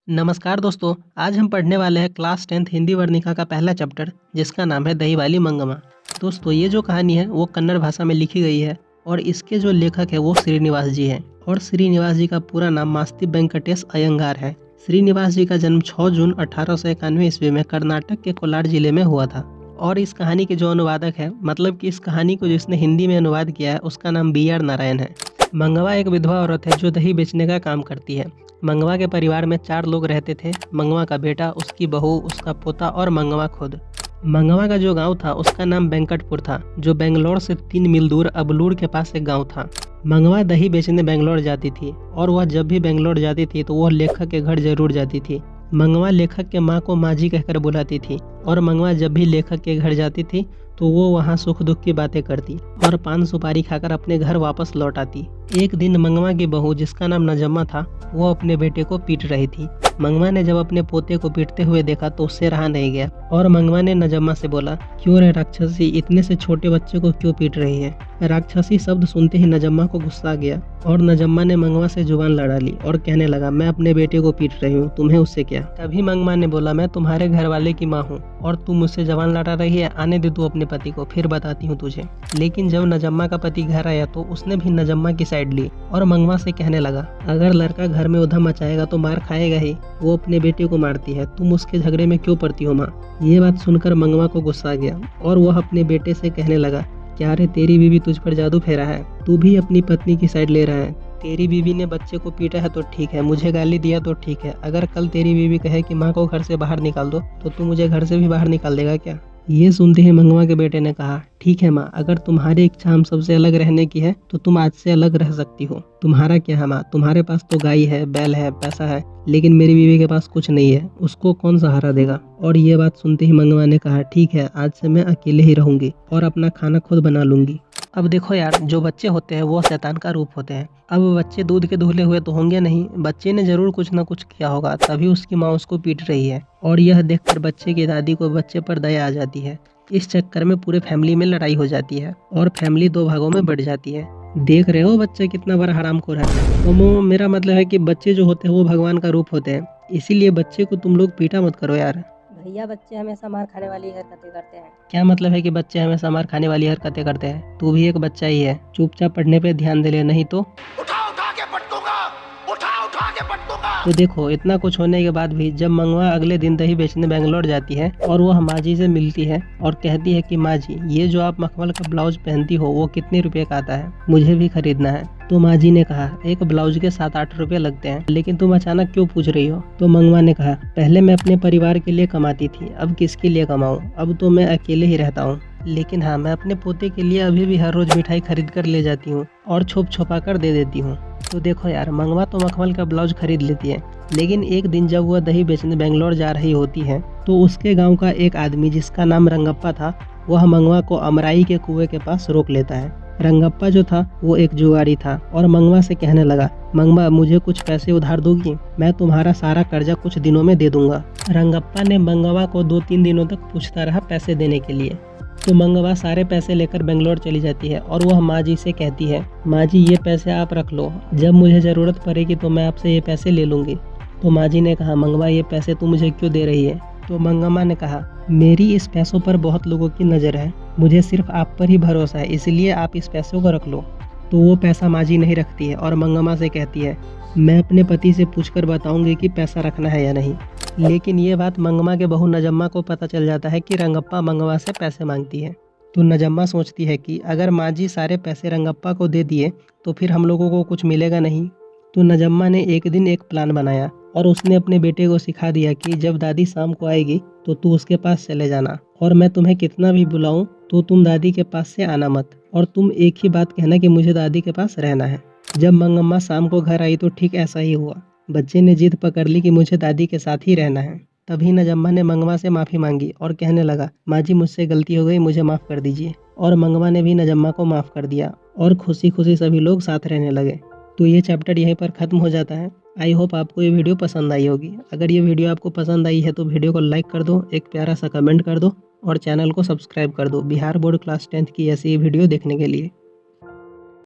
नमस्कार दोस्तों, आज हम पढ़ने वाले हैं क्लास 10th हिंदी वर्णिका का पहला चैप्टर जिसका नाम है दही वाली मंगमा। दोस्तों ये जो कहानी है वो कन्नड़ भाषा में लिखी गई है और इसके जो लेखक है वो श्रीनिवास जी हैं और श्रीनिवास जी का पूरा नाम मास्ती वेंकटेश अयंगार है। श्रीनिवास जी का जन्म 6 जून 1891 ईस्वी में कर्नाटक के कोलार जिले में हुआ था और इस कहानी के जो अनुवादक है मतलब कि इस कहानी को जिसने हिंदी में अनुवाद किया है उसका नाम बी.आर. नारायण है। मंगवा एक विधवा औरत है जो दही बेचने का काम करती है। मंगवा के परिवार में 4 लोग रहते थे। मंगवा का बेटा, उसकी बहू, उसका पोता और मंगवा खुद। मंगवा का जो गांव था उसका नाम वेंकटपुर था जो बेंगलोर से 3 मील दूर अबलूर के पास एक गांव था। मंगवा दही बेचने बेंगलोर जाती थी और वह जब भी बेंगलोर जाती थी तो वह लेखक के घर जरूर जाती थी। मंगवा लेखक के माँ को माजी कहकर बुलाती थी और मंगवा जब भी लेखक के घर जाती थी तो वो वहाँ सुख दुख की बातें करती और पान सुपारी खाकर अपने घर वापस लौट आती। एक दिन मंगवा की बहू जिसका नाम नजम्मा था वो अपने बेटे को पीट रही थी। मंगवा ने जब अपने पोते को पीटते हुए देखा तो उससे रहा नहीं गया और मंगवा ने नजम्मा से बोला, क्यों रे राक्षसी, इतने से छोटे बच्चे को क्यों पीट रही है। राक्षसी शब्द सुनते ही नजम्मा को गुस्सा आ गया और नजम्मा ने मंगवा से जुबान लड़ा ली और कहने लगा, मैं अपने बेटे को पीट रही हूँ, तुम्हें उससे क्या। तभी मंगवा ने बोला, मैं तुम्हारे घर वाले की माँ हूँ और तू मुझसे जुबान लड़ा रही है, आने दे तू अपने पति को, फिर बताती हूँ तुझे। लेकिन जब नजम्मा का पति घर आया तो उसने भी नजम्मा की साइड ली और मंगवा से कहने लगा, अगर लड़का घर में उधम मचाएगा तो मार खाएगा ही, वो अपने बेटे को मारती है, तुम उसके झगड़े में क्यों पड़ती हो माँ। ये बात सुनकर मंगवा को गुस्सा आ गया और वह अपने बेटे से कहने लगा, क्या रे तेरी बीवी तुझ पर जादू फेरा है, तू भी अपनी पत्नी की साइड ले रहा है। तेरी बीवी ने बच्चे को पीटा है तो ठीक है, मुझे गाली दिया तो ठीक है, अगर कल तेरी बीवी कहे कि माँ को घर से बाहर निकाल दो तो तू मुझे घर से भी बाहर निकाल देगा क्या। ये सुनते ही मंगवा के बेटे ने कहा, ठीक है माँ, अगर तुम्हारी इच्छा हम सबसे अलग रहने की है तो तुम आज से अलग रह सकती हो। तुम्हारा क्या है माँ, तुम्हारे पास तो गाय है, बैल है, पैसा है, लेकिन मेरी बीवी के पास कुछ नहीं है, उसको कौन सहारा देगा। और ये बात सुनते ही मंगवा ने कहा, ठीक है, आज से मैं अकेले ही रहूंगी और अपना खाना खुद बना लूंगी। अब देखो यार, जो बच्चे होते हैं वो शैतान का रूप होते हैं। अब बच्चे दूध के धुले हुए तो होंगे नहीं, बच्चे ने जरूर कुछ ना कुछ किया होगा तभी उसकी माँ उसको पीट रही है और यह देखकर बच्चे की दादी को बच्चे पर दया आ जाती है। इस चक्कर में पूरे फैमिली में लड़ाई हो जाती है और फैमिली 2 भागों में बढ़ जाती है। देख रहे हो बच्चा कितना बड़ा हरामखोर है। तो मेरा मतलब है कि बच्चे जो होते हैं वो भगवान का रूप होते हैं, इसीलिए बच्चे को तुम लोग पीटा मत करो यार। भैया बच्चे हमेशा मार खाने वाली हरकतें करते हैं। क्या मतलब है कि बच्चे हमेशा मार खाने वाली हरकतें करते हैं। तू भी एक बच्चा ही है, चुपचाप पढ़ने पे ध्यान दे ले, नहीं तो तो देखो, इतना कुछ होने के बाद भी जब मंगवा अगले दिन दही बेचने बेंगलोर जाती है और वह माँ जी से मिलती है और कहती है कि माँ जी, ये जो आप मखमल का ब्लाउज पहनती हो वो कितने रुपए का आता है, मुझे भी खरीदना है। तो माँ जी ने कहा, एक ब्लाउज के 7-8 रुपए लगते हैं, लेकिन तुम अचानक क्यों पूछ रही हो। तो मंगवा ने कहा, पहले मैं अपने परिवार के लिए कमाती थी, अब किसके लिए कमाऊँ, अब तो मैं अकेले ही रहता हूँ। लेकिन हाँ, मैं अपने पोते के लिए अभी भी हर रोज मिठाई खरीद कर ले जाती हूँ और छुप छुपा कर दे देती हूँ। तो देखो यार, मंगवा तो मखमल का ब्लाउज खरीद लेती है, लेकिन एक दिन जब वह दही बेचने बेंगलोर जा रही होती है तो उसके गांव का एक आदमी जिसका नाम रंगप्पा था वह मंगवा को अमराई के कुएं के पास रोक लेता है। रंगप्पा जो था वो एक जुगाड़ी था और मंगवा से कहने लगा, मंगवा मुझे कुछ पैसे उधार दोगी, मैं तुम्हारा सारा कर्जा कुछ दिनों में दे दूंगा। रंगप्पा ने मंगवा को 2-3 दिनों तक पूछता रहा पैसे देने के लिए। तो मंगवा सारे पैसे लेकर बेंगलोर चली जाती है और वह माँ जी से कहती है, माँ जी ये पैसे आप रख लो, जब मुझे ज़रूरत पड़ेगी तो मैं आपसे ये पैसे ले लूँगी। तो माँ जी ने कहा, मंगवा ये पैसे तू मुझे क्यों दे रही है। तो मंगवा ने कहा, मेरी इस पैसों पर बहुत लोगों की नज़र है, मुझे सिर्फ आप पर ही भरोसा है, इसलिए आप इस पैसों को रख लो। तो वो पैसा माँ जी नहीं रखती है और मंगवा से कहती है, मैं अपने पति से पूछकर बताऊंगी कि पैसा रखना है या नहीं। लेकिन ये बात मंगमा के बहू नजम्मा को पता चल जाता है कि रंगप्पा मंगवा से पैसे मांगती है। तो नजम्मा सोचती है कि अगर माँ जी सारे पैसे रंगप्पा को दे दिए तो फिर हम लोगों को कुछ मिलेगा नहीं। तो नजम्मा ने एक दिन एक प्लान बनाया और उसने अपने बेटे को सिखा दिया कि जब दादी शाम को आएगी तो तू उसके पास चले जाना और मैं तुम्हें कितना भी बुलाऊं तो तुम दादी के पास से आना मत और तुम एक ही बात कहना कि मुझे दादी के पास रहना है। जब मंगम्मा शाम को घर आई तो ठीक ऐसा ही हुआ। बच्चे ने जिद पकड़ ली कि मुझे दादी के साथ ही रहना है। तभी नजम्मा ने मंगवा से माफ़ी मांगी और कहने लगा, माँ जी मुझसे गलती हो गई, मुझे माफ़ कर दीजिए। और मंगवा ने भी नजम्मा को माफ़ कर दिया और खुशी खुशी सभी लोग साथ रहने लगे। तो ये चैप्टर यहीं पर ख़त्म हो जाता है। आई होप आपको ये वीडियो पसंद आई होगी। अगर ये वीडियो आपको पसंद आई है तो वीडियो को लाइक कर दो, एक प्यारा सा कमेंट कर दो और चैनल को सब्सक्राइब कर दो बिहार बोर्ड क्लास 10th की ऐसी वीडियो देखने के लिए।